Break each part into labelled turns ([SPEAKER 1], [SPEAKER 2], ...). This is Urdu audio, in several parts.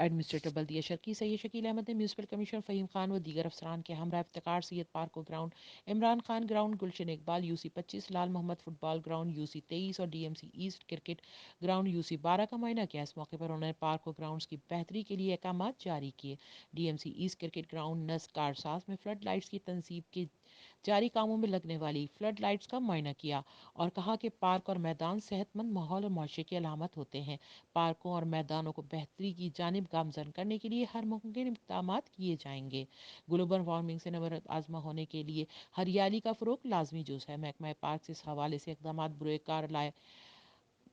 [SPEAKER 1] ایڈمنسٹریٹر بلدیہ شرقی سید شکیل احمد نے میونسپل کمشنر فہیم خان و دیگر افسران کے ہمراہ افتخار سید پارک و ground, Imran Khan ground, Gulshan Iqbal U C 25، Lal Muhammad football ground U C 23 اور D M C asset cricket ground U C 12 کا معائنہ کیا۔ اس موقع پر انہوں نے پارک و گراؤنڈز کی بہتری کے لیے احکامات جاری کیے۔ D M C asset cricket ground نس کارساز میں فلڈ لائٹس کی تنصیب کے جاری کاموں میں لگنے والی فلڈ لائٹس کا معائنہ کیا اور کہا کہ پارک اور میدان صحت مند ماحول اور معاشرے کی علامت ہوتے ہیں۔ پارکوں اور میدانوں کو بہتری کی جانب گامزن کرنے کے لیے ہر ممکن اقدامات کیے جائیں گے۔ گلوبل وارمنگ سے نبرد آزما ہونے کے لیے ہریالی کا فروغ لازمی جز ہے۔ محکمہ پارک سے اس حوالے سے اقدامات بروئے کار لائے۔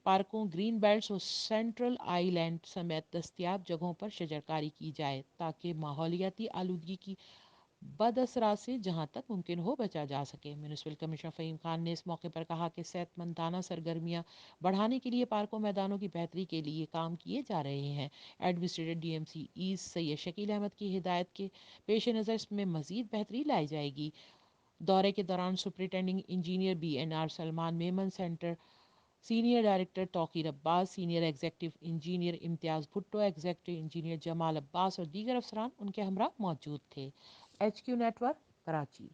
[SPEAKER 1] پارکوں، گرین بیلٹس اور سینٹرل آئی لینڈ سمیت دستیاب جگہوں پر شجرکاری کی جائے تاکہ ماحولیاتی آلودگی کی بد اثرات سے جہاں تک ممکن ہو بچا جا سکے۔ میونسپل کمشنر فہیم خان نے اس موقع پر کہا کہ صحت مندانہ سرگرمیاں بڑھانے کے لیے پارکوں میدانوں کی بہتری کے لیے کام کیے جا رہے ہیں۔ Administrator D M C East Syed Shakeel Ahmed کی ہدایت کے پیش نظر اس میں مزید بہتری لائی جائے گی۔ دورے کے دوران superintending engineer B N R Salman Memon, centre senior director Tauqeer Abbas, senior executive engineer Imtiaz Bhutto, executive engineer Jamal Abbas اور دیگر افسران ان کے ہمراہ موجود تھے۔ H Q network, Karachi.